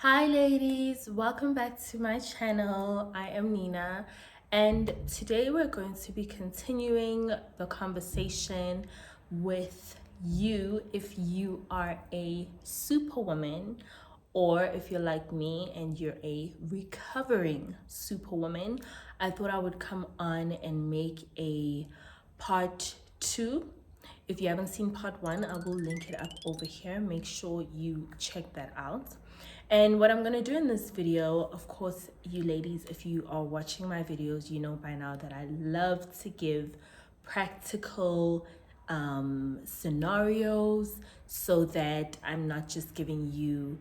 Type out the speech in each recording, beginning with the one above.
Hi ladies, welcome back to my channel. I am Nina, and today we're going to be continuing the conversation with you if you are a superwoman, or if you're like me and you're a recovering superwoman. I thought I would come on and make a part 2. If you haven't seen part 1, I will link it up over here. Make sure you check that out. And what I'm going to do in this video, of course, you ladies, if you are watching my videos, you know by now that I love to give practical scenarios so that I'm not just giving you,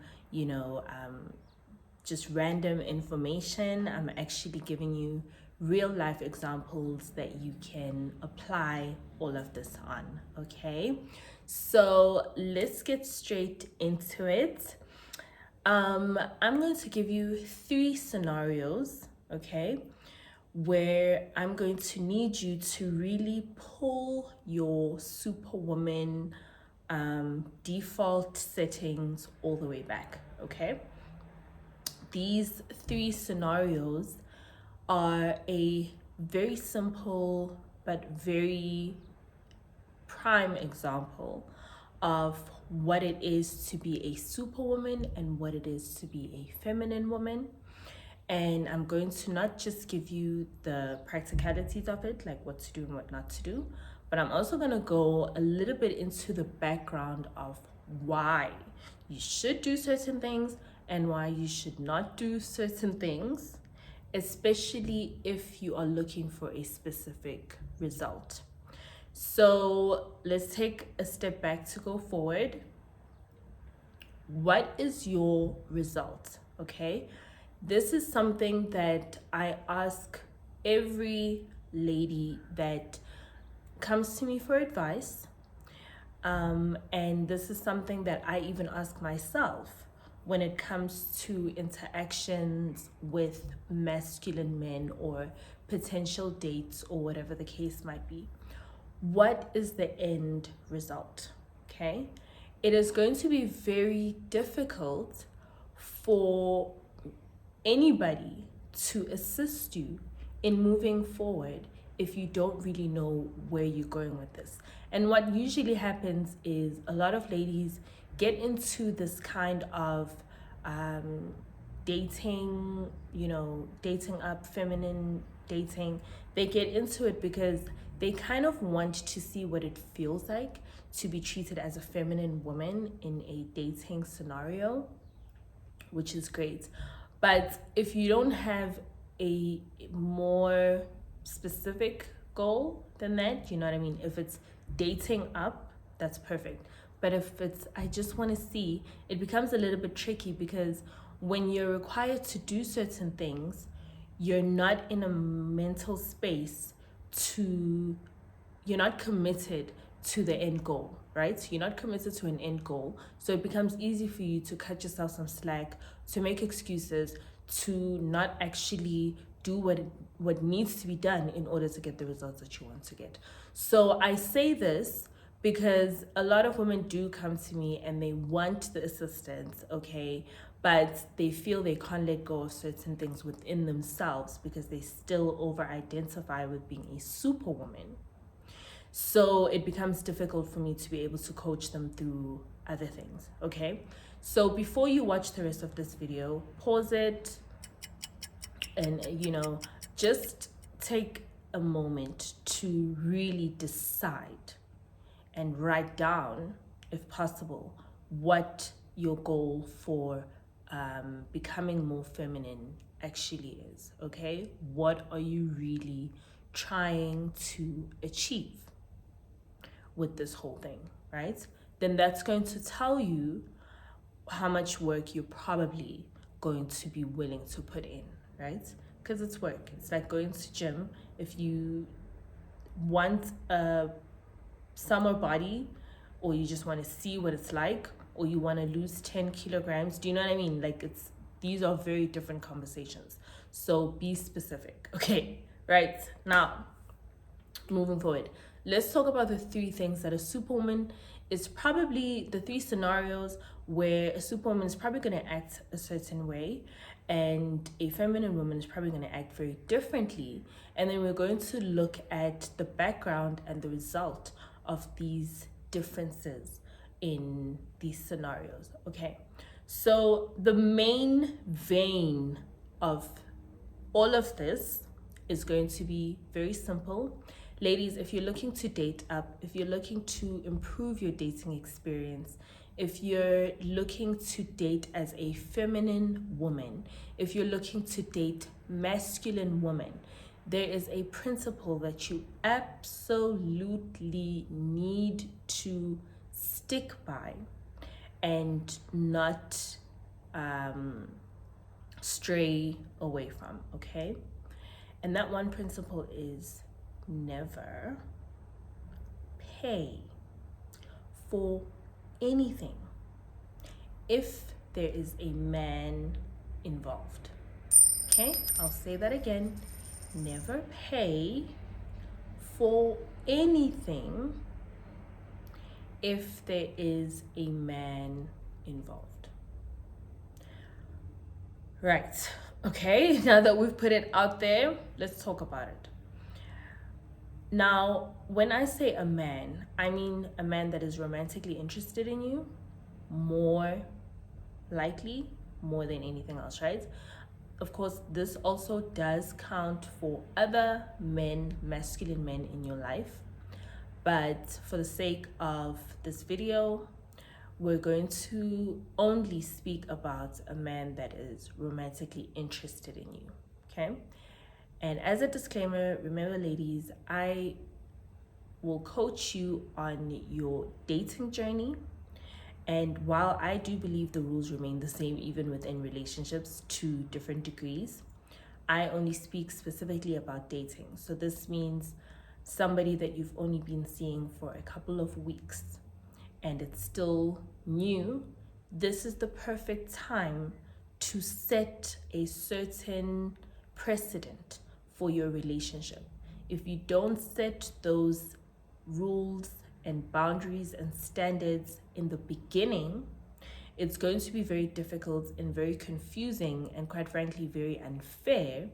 just random information. I'm actually giving you real life examples that you can apply all of this on, okay? So let's get straight into it. I'm going to give you 3 scenarios, okay, where I'm going to need you to really pull your superwoman default settings all the way back, okay? These 3 scenarios are a very simple but very prime example of what it is to be a superwoman and what it is to be a feminine woman. And I'm going to not just give you the practicalities of it, like what to do and what not to do, but I'm also going to go a little bit into the background of why you should do certain things and why you should not do certain things, especially if you are looking for a specific result. So let's take a step back to go forward. What is your result? Okay. This is something that I ask every lady that comes to me for advice. And this is something that I even ask myself when it comes to interactions with masculine men or potential dates or whatever the case might be. What is the end result? Okay. It is going to be very difficult for anybody to assist you in moving forward if you don't really know where you're going with this. And what usually happens is a lot of ladies get into this kind of dating, dating up, feminine dating. They get into it because they kind of want to see what it feels like to be treated as a feminine woman in a dating scenario, which is great. But if you don't have a more specific goal than that, you know what I mean? If it's dating up, that's perfect. But if it's, I just want to see, it becomes a little bit tricky because when you're required to do certain things, you're not in a mental space to, you're not committed to the end goal, right? You're not committed to an end goal. So it becomes easy for you to cut yourself some slack, to make excuses, to not actually do what needs to be done in order to get the results that you want to get. So I say this because a lot of women do come to me and they want the assistance, okay, but they feel they can't let go of certain things within themselves because they still over-identify with being a superwoman. So it becomes difficult for me to be able to coach them through other things, okay? So before you watch the rest of this video, pause it and, just take a moment to really decide and write down, if possible, what your goal for becoming more feminine actually is, okay? What are you really trying to achieve with this whole thing, right? Then that's going to tell you how much work you're probably going to be willing to put in, right? Because it's work. It's like going to gym. If you want a summer body, or you just want to see what it's like, or you want to lose 10 kilograms, do you know what I mean? Like, these are very different conversations. So be specific, okay? Right, now, moving forward, let's talk about the 3 things that a superwoman it's probably the three scenarios where a superwoman is probably going to act a certain way and a feminine woman is probably going to act very differently. And then we're going to look at the background and the result of these differences in these scenarios. Okay, so the main vein of all of this is going to be very simple. Ladies, if you're looking to date up, if you're looking to improve your dating experience, if you're looking to date as a feminine woman, if you're looking to date masculine women, there is a principle that you absolutely need to stick by and not stray away from, okay? And that one principle is never pay for anything if there is a man involved. Okay, I'll say that again. Never pay for anything if there is a man involved. Right. Okay, now that we've put it out there, let's talk about it. Now, when I say a man, I mean a man that is romantically interested in you, more likely, more than anything else, right? Of course, this also does count for other men, masculine men in your life. But for the sake of this video, we're going to only speak about a man that is romantically interested in you, okay? And as a disclaimer, remember ladies, I will coach you on your dating journey. And while I do believe the rules remain the same even within relationships to different degrees, I only speak specifically about dating. So this means somebody that you've only been seeing for a couple of weeks and it's still new, this is the perfect time to set a certain precedent for your relationship. If you don't set those rules and boundaries and standards in the beginning, it's going to be very difficult and very confusing and quite frankly very unfair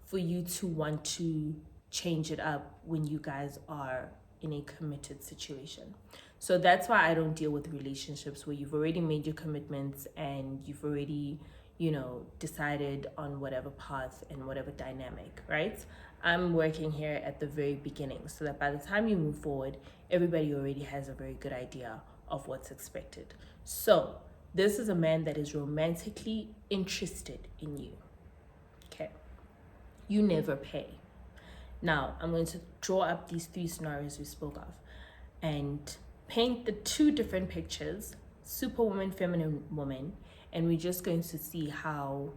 for you to want to change it up when you guys are in a committed situation. So that's why I don't deal with relationships where you've already made your commitments and you've already, decided on whatever path and whatever dynamic, right? I'm working here at the very beginning so that by the time you move forward, everybody already has a very good idea of what's expected. So this is a man that is romantically interested in you, okay? You never pay. Now, I'm going to draw up these three scenarios we spoke of and paint the two different pictures, superwoman, feminine woman, and we're just going to see how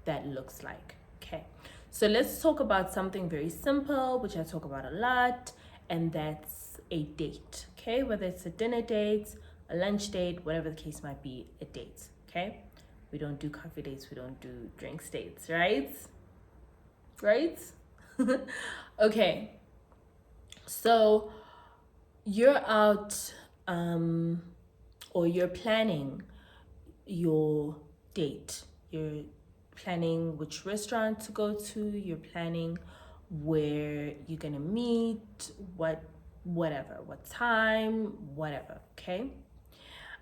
that looks like, okay? So let's talk about something very simple, which I talk about a lot, and that's a date, okay? Whether it's a dinner date, a lunch date, whatever the case might be, a date, okay? We don't do coffee dates, we don't do drinks dates, right? Right? Okay, so you're out or you're planning your date. You're planning which restaurant to go to, you're planning where you're gonna meet, what time, whatever, okay?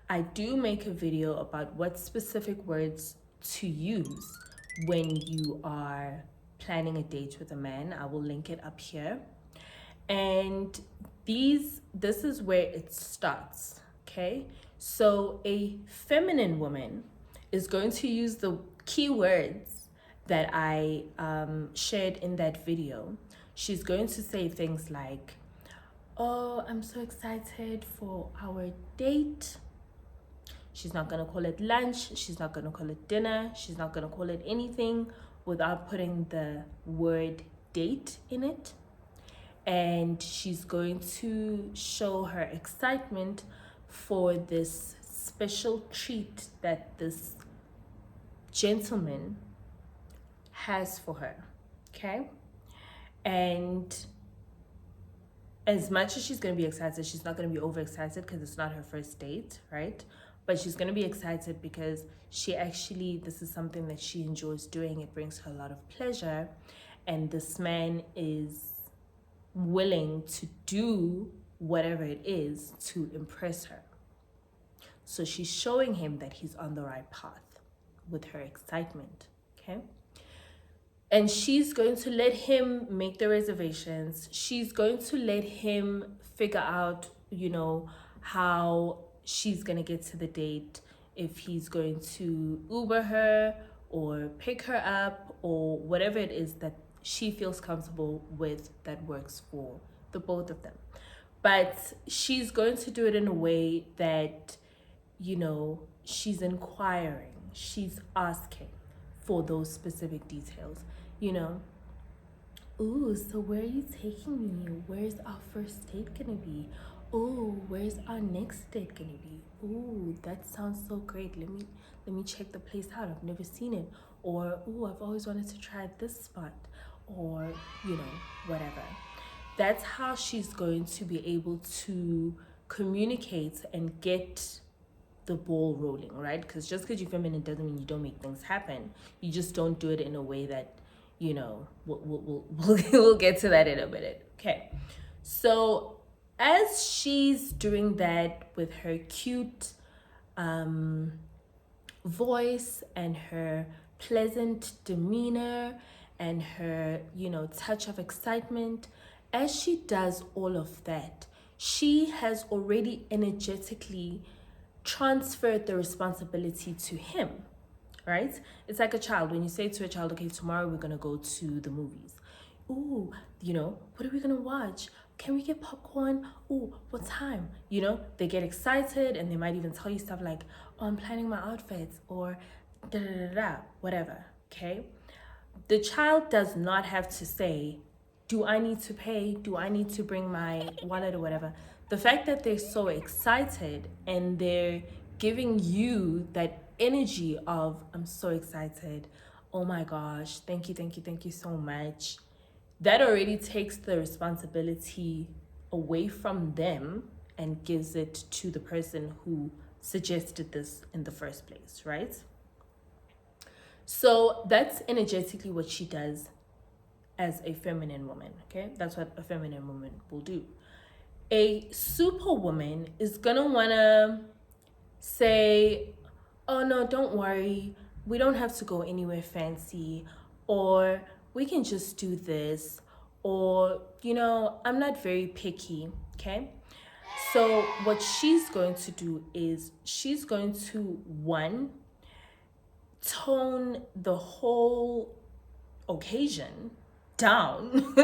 I do make a video about what specific words to use when you are planning a date with a man. I will link it up here. And this is where it starts, okay? So a feminine woman is going to use the keywords that I shared in that video. She's going to say things like, oh, I'm so excited for our date. She's not gonna call it lunch. She's not gonna call it dinner. She's not gonna call it anything without putting the word date in it. And she's going to show her excitement for this special treat that this gentleman has for her, okay? And as much as she's going to be excited, she's not going to be overexcited because it's not her first date, right? But she's going to be excited because this is something that she enjoys doing. It brings her a lot of pleasure. And this man is willing to do whatever it is to impress her. So she's showing him that he's on the right path with her excitement, okay? And she's going to let him make the reservations. She's going to let him figure out, how she's going to get to the date, if he's going to Uber her or pick her up or whatever it is that she feels comfortable with that works for the both of them. But she's going to do it in a way that, she's inquiring, she's asking for those specific details. Ooh, so where are you taking me? Where's our first date gonna be? Ooh, where's our next date gonna be? Ooh, that sounds so great. Let me check the place out. I've never seen it. Or, ooh, I've always wanted to try this spot. Or, whatever. That's how she's going to be able to communicate and get the ball rolling, right? Because just because you're feminine doesn't mean you don't make things happen. You just don't do it in a way that, we'll get to that in a minute. Okay. So as she's doing that with her cute voice and her pleasant demeanor and her, touch of excitement, as she does all of that, she has already energetically transferred the responsibility to him, right? It's like a child. When you say to a child, okay, tomorrow we're going to go to the movies. Ooh, what are we going to watch? Can we get popcorn? Ooh, what time? They get excited and they might even tell you stuff like, oh, I'm planning my outfits or whatever, okay? The child does not have to say, do I need to pay? Do I need to bring my wallet or whatever? The fact that they're so excited and they're giving you that energy of, I'm so excited. Oh my gosh, thank you so much. That already takes the responsibility away from them and gives it to the person who suggested this in the first place, right? So that's energetically what she does as a feminine woman, okay? That's what a feminine woman will do. A superwoman is gonna wanna say, oh no, don't worry, we don't have to go anywhere fancy, or we can just do this, or, I'm not very picky, okay? So what she's going to do is she's going to, one, tone the whole occasion down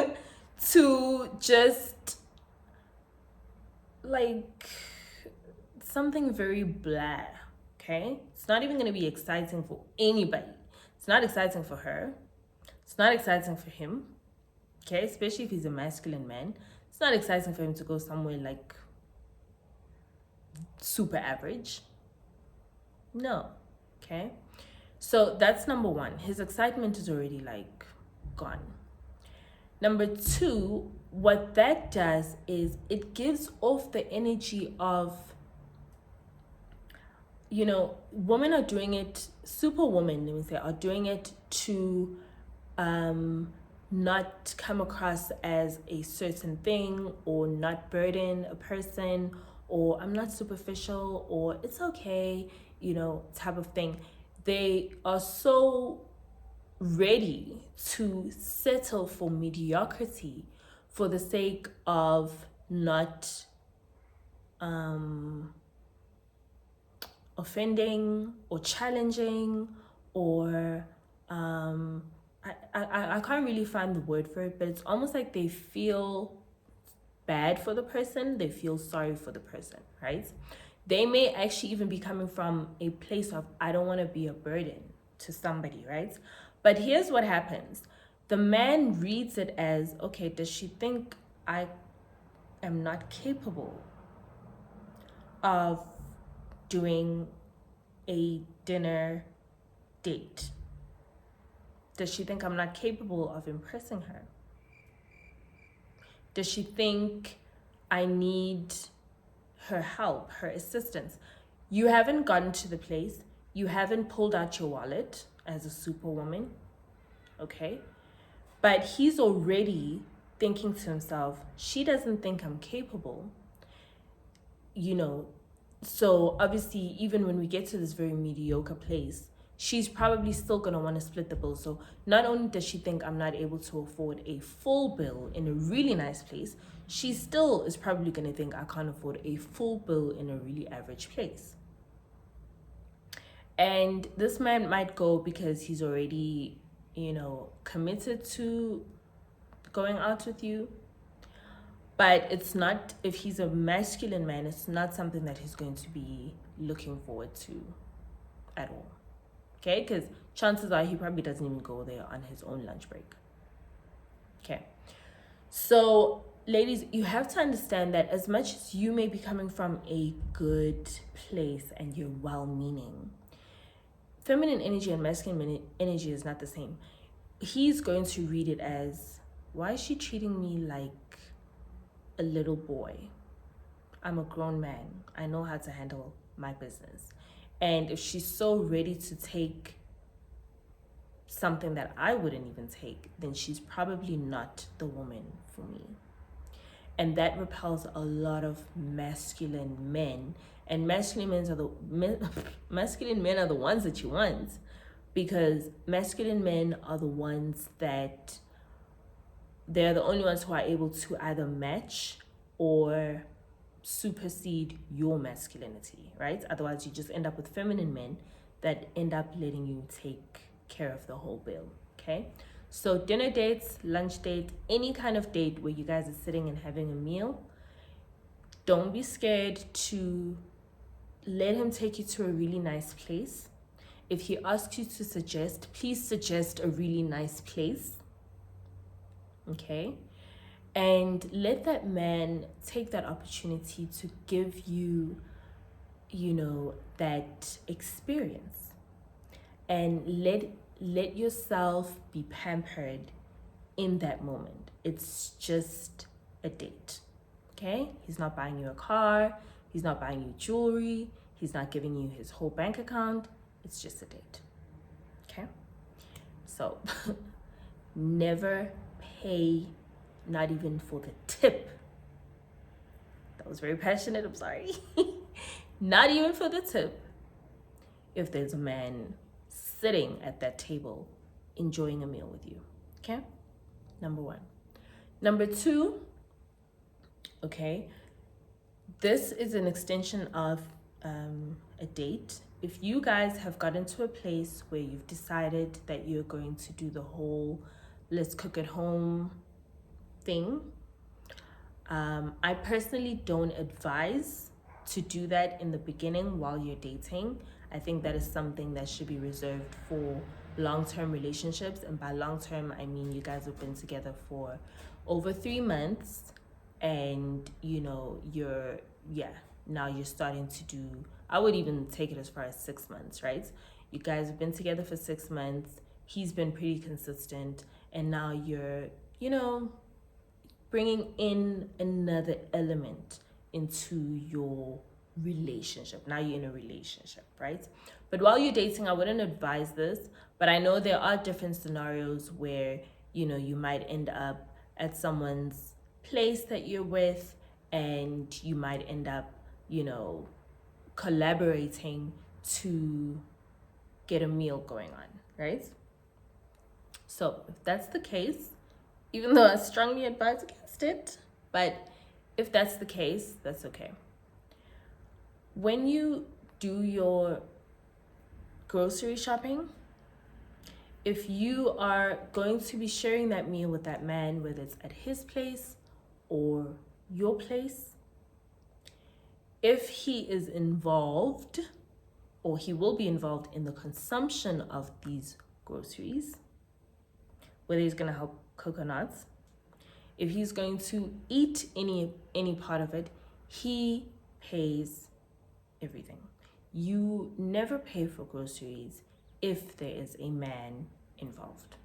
to just like something very blah, okay? It's not even going to be exciting for anybody. It's not exciting for her. It's not exciting for him, okay? Especially if he's a masculine man. It's not exciting for him to go somewhere like super average. No, okay? So that's number one. His excitement is already like gone. Number two, what that does is it gives off the energy of, women are doing it, superwomen, let me say, are doing it to not come across as a certain thing or not burden a person, or I'm not superficial, or it's okay, type of thing. They are so ready to settle for mediocrity for the sake of not offending or challenging, or I can't really find the word for it, but it's almost like they feel bad for the person, they feel sorry for the person, right? They may actually even be coming from a place of, I don't want to be a burden to somebody, right? But here's what happens. The man reads it as, okay, does she think I am not capable of doing a dinner date? Does she think I'm not capable of impressing her? Does she think I need her help, her assistance. You haven't gotten to the place, you haven't pulled out your wallet as a superwoman, okay? But he's already thinking to himself, she doesn't think I'm capable, you know. So obviously, even when we get to this very mediocre place, she's probably still gonna want to split the bill. So not only does she think I'm not able to afford a full bill in a really nice place, she still is probably gonna think I can't afford a full bill in a really average place. And this man might go because he's already, committed to going out with you. But it's not, if he's a masculine man, it's not something that he's going to be looking forward to at all. Okay? Because chances are he probably doesn't even go there on his own lunch break. Okay. So, ladies, you have to understand that as much as you may be coming from a good place and you're well-meaning, feminine energy and masculine energy is not the same. He's going to read it as, why is she treating me like a little boy? I'm a grown man. I know how to handle my business. And if she's so ready to take something that I wouldn't even take, then she's probably not the woman for me. And that repels a lot of masculine men. And masculine men are the ones that you want, because masculine men are the ones that they're the only ones who are able to either match or supersede your masculinity, right? Otherwise, you just end up with feminine men that end up letting you take care of the whole bill, okay? So dinner dates, lunch date, any kind of date where you guys are sitting and having a meal, don't be scared to let him take you to a really nice place. If he asks you to suggest, please suggest a really nice place, okay? And let that man take that opportunity to give you, that experience. And let yourself be pampered in that moment. It's just a date, okay? He's not buying you a car. He's not buying you jewelry. He's not giving you his whole bank account. It's just a date, okay? So never pay, not even for the tip. That was very passionate, I'm sorry. Not even for the tip, if there's a man sitting at that table enjoying a meal with you, okay? Number one. Number two, okay, this is an extension of a date. If you guys have gotten to a place where you've decided that you're going to do the whole let's cook at home thing, I personally don't advise to do that in the beginning while you're dating. I think that is something that should be reserved for long-term relationships. And by long-term, I mean you guys have been together for over 3 months and now you're starting to do, I would even take it as far as 6 months, right? You guys have been together for 6 months. He's been pretty consistent. And now you're, bringing in another element into your relationship. Now you're in a relationship, right? But while you're dating, I wouldn't advise this, but I know there are different scenarios where, you might end up at someone's place that you're with, and you might end up, collaborating to get a meal going on, right? So if that's the case, even though I strongly advise against it, but if that's the case, that's okay. When you do your grocery shopping, if you are going to be sharing that meal with that man, whether it's at his place or your place, if he is involved, or he will be involved in the consumption of these groceries, whether he's going to help coconuts, if he's going to eat any part of it, he pays everything. You never pay for groceries if there is a man involved.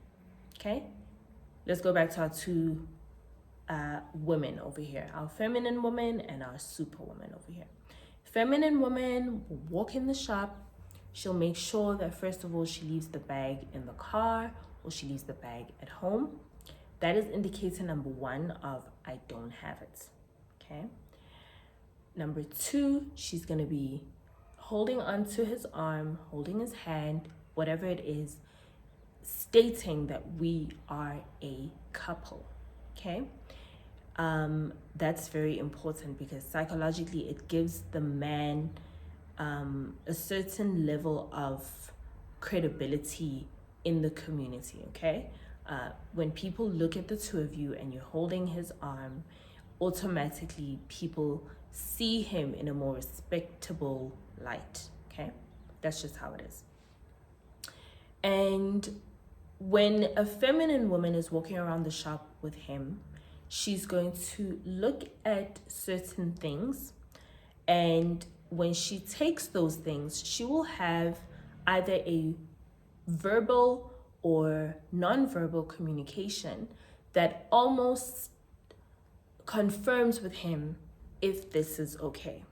Okay? Let's go back to our two women over here, our feminine woman and our superwoman over here. Feminine woman will walk in the shop. She'll make sure that first of all she leaves the bag in the car or she leaves the bag at home. That is indicator number one of I don't have it. Okay. Number two, she's gonna be holding onto his arm, holding his hand, whatever it is, stating that we are a couple. Okay. That's very important because psychologically it gives the man a certain level of credibility in the community. Okay. When people look at the two of you and you're holding his arm, automatically people see him in a more respectable light. Okay, that's just how it is. And when a feminine woman is walking around the shop with him, she's going to look at certain things, and when she takes those things, she will have either a verbal or non-verbal communication that almost confirms with him if this is okay.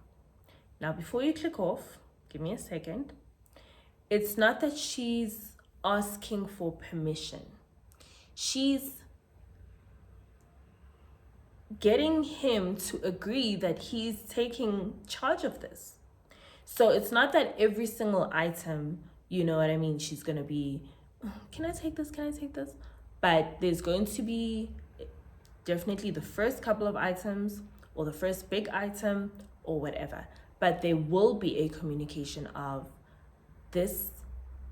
Now, before you click off, give me a second. It's not that she's asking for permission. She's getting him to agree that he's taking charge of this. So it's not that every single item, you know what I mean, she's going to be, can I take this? Can I take this? But there's going to be definitely the first couple of items or the first big item or whatever. But there will be a communication of this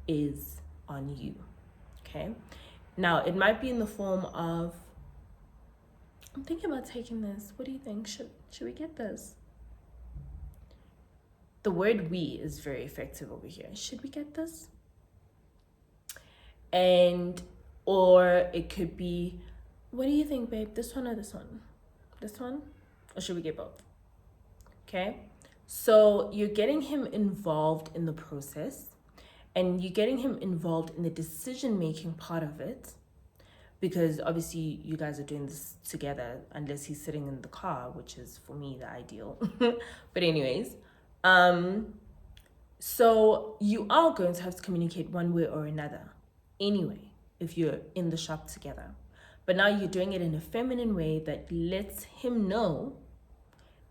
is on you. Okay. Now it might be in the form of, I'm thinking about taking this. What do you think? Should we get this? The word we is very effective over here. Should we get this? And, or it could be, what do you think, babe? This one or this one? This one? Or should we get both? Okay. So you're getting him involved in the process and you're getting him involved in the decision-making part of it, because obviously you guys are doing this together unless he's sitting in the car, which is for me the ideal. But anyways, so you are going to have to communicate one way or another anyway if you're in the shop together. But now you're doing it in a feminine way that lets him know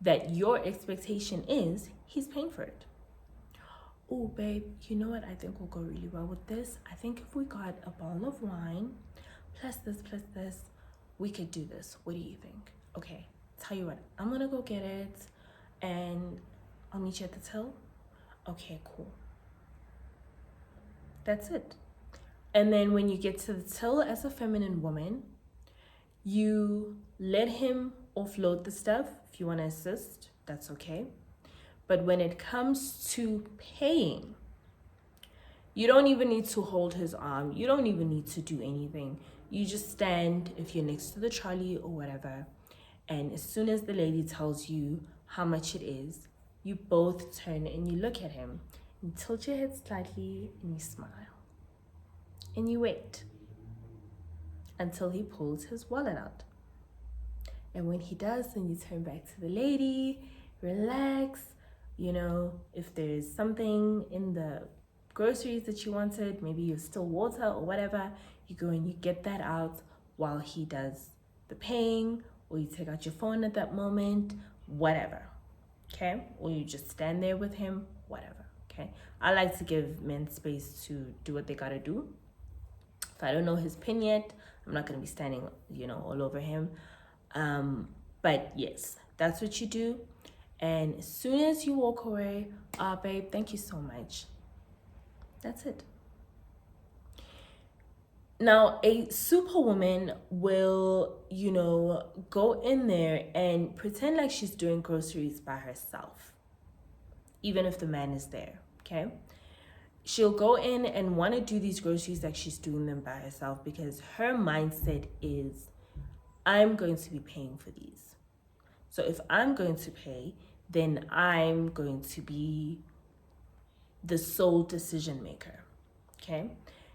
that your expectation is he's paying for it. Oh, babe, you know what I think will go really well with this? I think if we got a bottle of wine, plus this, we could do this. What do you think? Okay, tell you what, I'm gonna go get it and I'll meet you at the till. Okay, cool. That's it. And then when you get to the till as a feminine woman, you let him offload the stuff. If you want to assist, that's okay. But when it comes to paying, you don't even need to hold his arm. You don't even need to do anything. You just stand if you're next to the trolley or whatever. And as soon as the lady tells you how much it is, you both turn and you look at him and tilt your head slightly and you smile. And you wait until he pulls his wallet out. And when he does, then you turn back to the lady, relax. You know, if there's something in the groceries that you wanted, maybe you're still water or whatever, you go and you get that out while he does the paying, or you take out your phone at that moment, whatever. Okay? Or you just stand there with him, whatever. Okay? I like to give men space to do what they gotta do. If I don't know his pin yet, I'm not gonna be standing, you know, all over him. But yes, that's what you do. And as soon as you walk away, babe, thank you so much. That's it. Now, a superwoman will, you know, go in there and pretend like she's doing groceries by herself, even if the man is there, okay? She'll go in and want to do these groceries like she's doing them by herself because her mindset is, I'm going to be paying for these. So if I'm going to pay, then I'm going to be the sole decision maker, okay?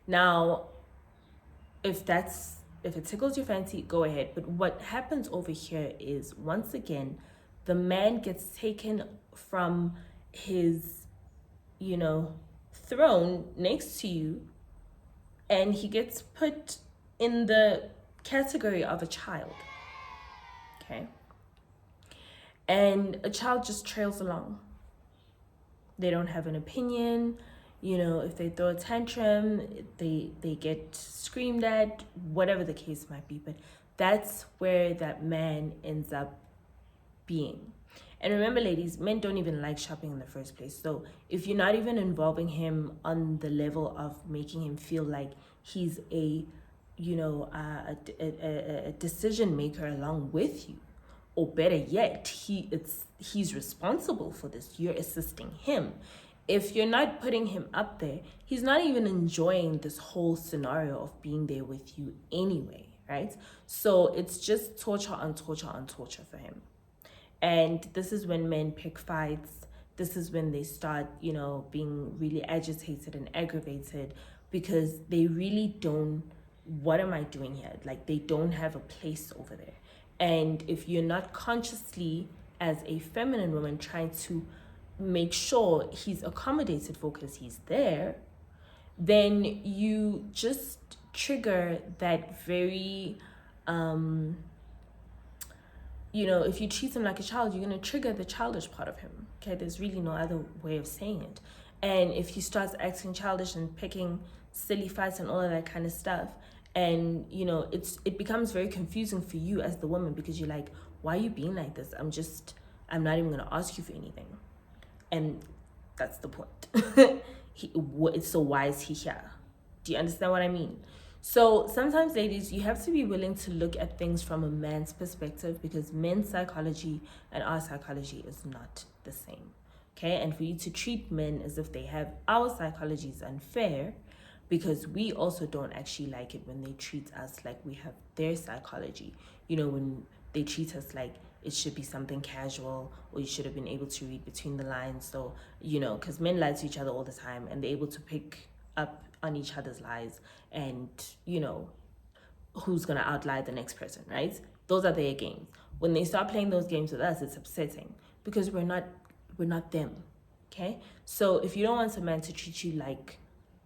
Now, if that's If it tickles your fancy, go ahead. But what happens over here is, once again, the man gets taken from his, throne next to you, and he gets put in the category of a child. Okay? And a child just trails along. They don't have an opinion. If they throw a tantrum, they get screamed at, whatever the case might be. But that's where that man ends up being. And remember, ladies, men don't even like shopping in the first place. So if you're not even involving him on the level of making him feel like he's a decision maker along with you, or better yet, he's responsible for this, you're assisting him. If you're not putting him up there, he's not even enjoying this whole scenario of being there with you anyway, right? So it's just torture on torture on torture for him. And this is when men pick fights. This is when they start, being really agitated and aggravated, because they really don't, what am I doing here? Like, they don't have a place over there. And if you're not consciously, as a feminine woman, trying to make sure he's accommodated for, because he's there, then you just trigger that very, if you treat him like a child, you're going to trigger the childish part of him. Okay, there's really no other way of saying it. And if he starts acting childish and picking silly fights and all of that kind of stuff, and it becomes very confusing for you as the woman, because you're like, why are you being like this? I'm not even going to ask you for anything. And that's the point. So why is he here? Do you understand what I mean? So sometimes, ladies, you have to be willing to look at things from a man's perspective, because men's psychology and our psychology is not the same. Okay? And for you to treat men as if they have our psychology is unfair, because we also don't actually like it when they treat us like we have their psychology. When they treat us like it should be something casual, or you should have been able to read between the lines. So, because men lie to each other all the time, and they're able to pick up on each other's lies, and, who's going to outlie the next person, right? Those are their games. When they start playing those games with us, it's upsetting, because we're not them, okay? So if you don't want a man to treat you like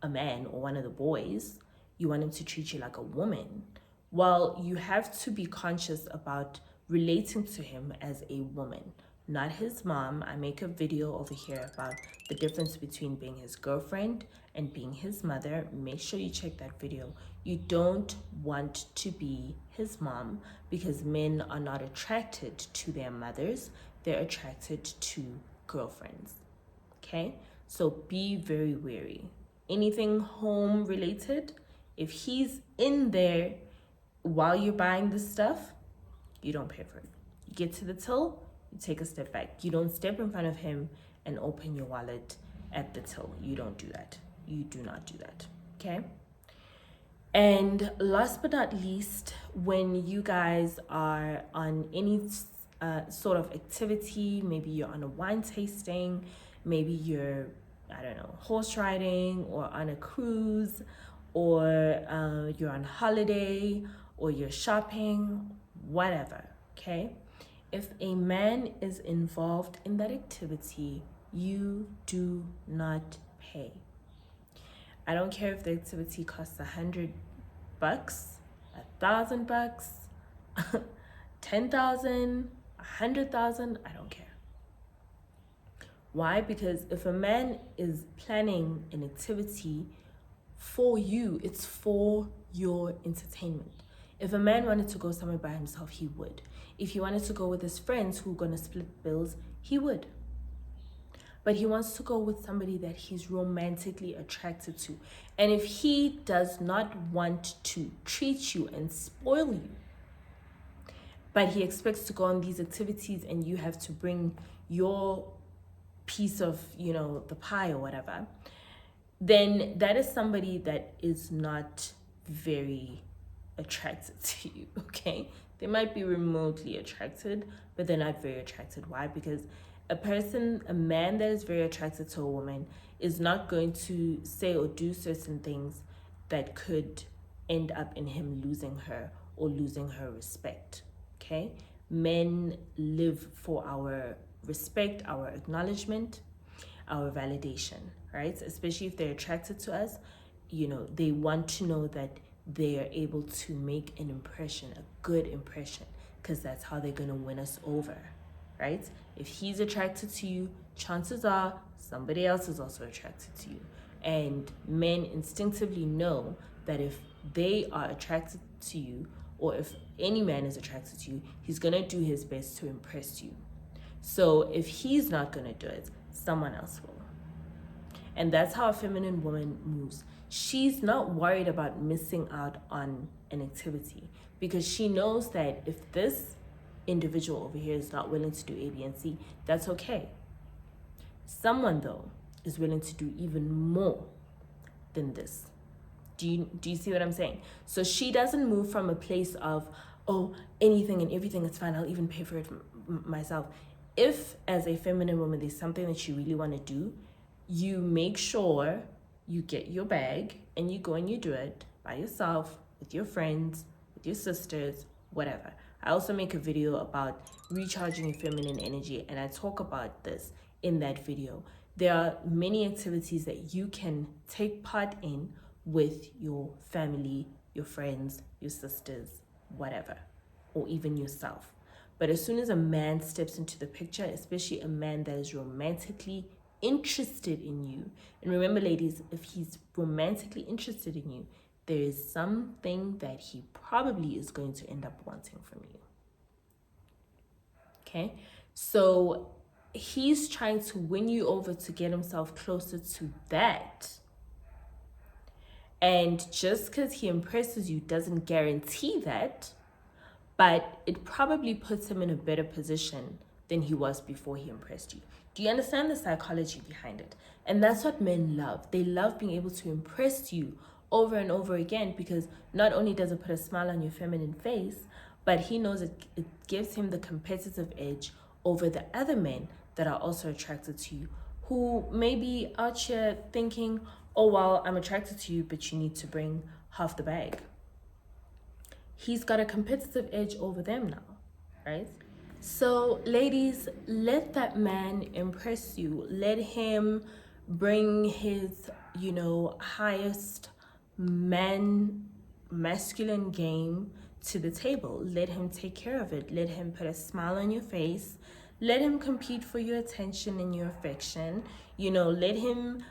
a man or one of the boys, you want him to treat you like a woman, well, you have to be conscious about relating to him as a woman, not his mom. I make a video over here about the difference between being his girlfriend and being his mother. Make sure you check that video. You don't want to be his mom, because men are not attracted to their mothers. They're attracted to girlfriends. Okay? So be very wary. Anything home related, if he's in there while you're buying this stuff, you don't pay for it. You get to the till, you take a step back. You don't step in front of him and open your wallet at the till. You don't do that. You do not do that. Okay? And last but not least, when you guys are on any sort of activity, maybe you're on a wine tasting, maybe you're, horse riding, or on a cruise, or you're on holiday, or you're shopping, whatever, okay? If a man is involved in that activity, you do not pay. I don't care if the activity costs $100, $1,000, 10,000, 100,000, I don't care. Why? Because if a man is planning an activity for you, it's for your entertainment. If a man wanted to go somewhere by himself, he would. If he wanted to go with his friends who are going to split bills, he would. But he wants to go with somebody that he's romantically attracted to. And if he does not want to treat you and spoil you, but he expects to go on these activities and you have to bring your piece of, the pie or whatever, then that is somebody that is not very attracted to you, okay? They might be remotely attracted, but they're not very attracted. Why? Because a man that is very attracted to a woman is not going to say or do certain things that could end up in him losing her or losing her respect. Okay? Men live for our respect, our acknowledgement, our validation, right? Especially if they're attracted to us, they want to know that they are able to make an impression, a good impression, because that's how they're going to win us over, right? If he's attracted to you, chances are somebody else is also attracted to you. And men instinctively know that if they are attracted to you, or if any man is attracted to you, he's going to do his best to impress you. So if he's not going to do it, someone else will. And that's how a feminine woman moves. She's not worried about missing out on an activity because she knows that if this individual over here is not willing to do A, B, and C, that's okay. Someone, though, is willing to do even more than this. Do you see what I'm saying? So she doesn't move from a place of, oh, anything and everything is fine, I'll even pay for it myself. If, as a feminine woman, there's something that you really want to do, you make sure you get your bag and you go and you do it by yourself, with your friends, with your sisters, whatever. I also make a video about recharging your feminine energy, and I talk about this in that video. There are many activities that you can take part in with your family, your friends, your sisters, whatever, or even yourself. But as soon as a man steps into the picture, especially a man that is romantically interested in you, and remember, ladies, if he's romantically interested in you, there is something that he probably is going to end up wanting from you. Okay? So he's trying to win you over to get himself closer to that. And just because he impresses you doesn't guarantee that, but it probably puts him in a better position than he was before he impressed you. Do you understand the psychology behind it? And that's what men love. They love being able to impress you over and over again, because not only does it put a smile on your feminine face, but he knows it gives him the competitive edge over the other men that are also attracted to you, who may be out here thinking, oh, well, I'm attracted to you, but you need to bring half the bag. He's got a competitive edge over them now, right? So, ladies, let that man impress you. Let him bring his, highest masculine game to the table. Let him take care of it. Let him put a smile on your face. Let him compete for your attention and your affection. Let him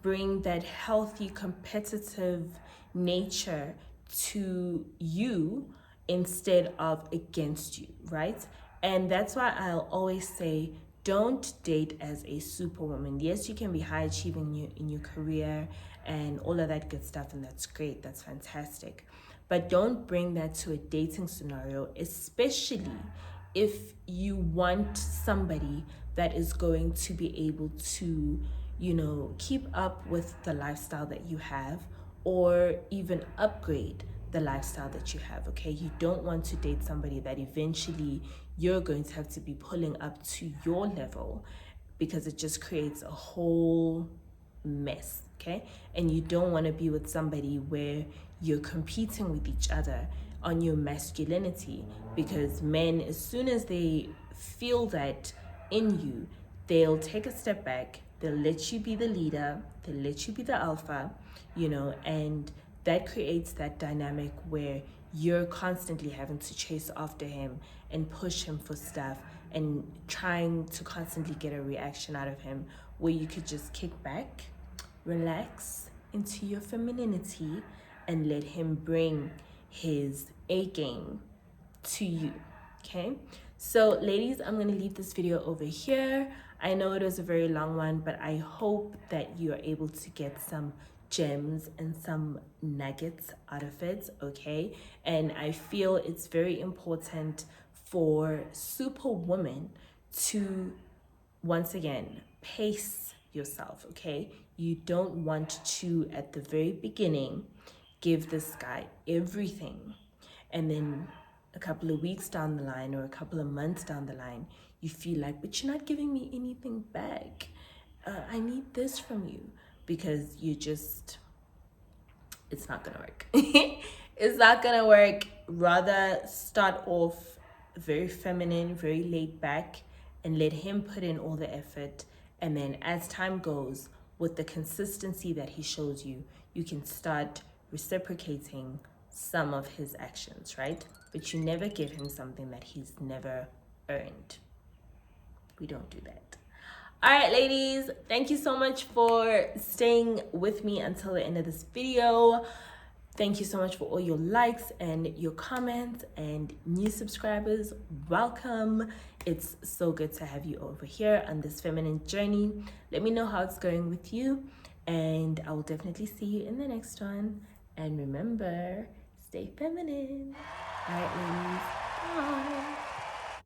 bring that healthy, competitive nature to you instead of against you, right? And that's why I'll always say, don't date as a superwoman. Yes, you can be high achieving in your career and all of that good stuff, and that's great, that's fantastic. But don't bring that to a dating scenario, especially if you want somebody that is going to be able to, keep up with the lifestyle that you have, or even upgrade the lifestyle that you have, okay? You don't want to date somebody that eventually you're going to have to be pulling up to your level, because it just creates a whole mess, okay? And you don't want to be with somebody where you're competing with each other on your masculinity, because men, as soon as they feel that in you, they'll take a step back, they'll let you be the leader, they'll let you be the alpha, and that creates that dynamic where you're constantly having to chase after him and push him for stuff and trying to constantly get a reaction out of him, where you could just kick back, relax into your femininity, and let him bring his A game to you, okay? So ladies, I'm gonna leave this video over here. I know it was a very long one, but I hope that you are able to get some gems and some nuggets out of it, okay? And I feel it's very important for superwomen to, once again, pace yourself, okay? You don't want to, at the very beginning, give this guy everything, and then a couple of weeks down the line or a couple of months down the line, you feel like, but you're not giving me anything back. I need this from you, because it's not gonna work. It's not gonna work. Rather start off very feminine, very laid back, and let him put in all the effort. And then as time goes, with the consistency that he shows you, you can start reciprocating some of his actions, right? But you never give him something that he's never earned. We don't do that. All right, ladies, thank you so much for staying with me until the end of this video. Thank you so much for all your likes and your comments, and new subscribers, welcome. It's so good to have you over here on this feminine journey. Let me know how it's going with you, and I will definitely see you in the next one. And remember, stay feminine. All right, ladies, bye.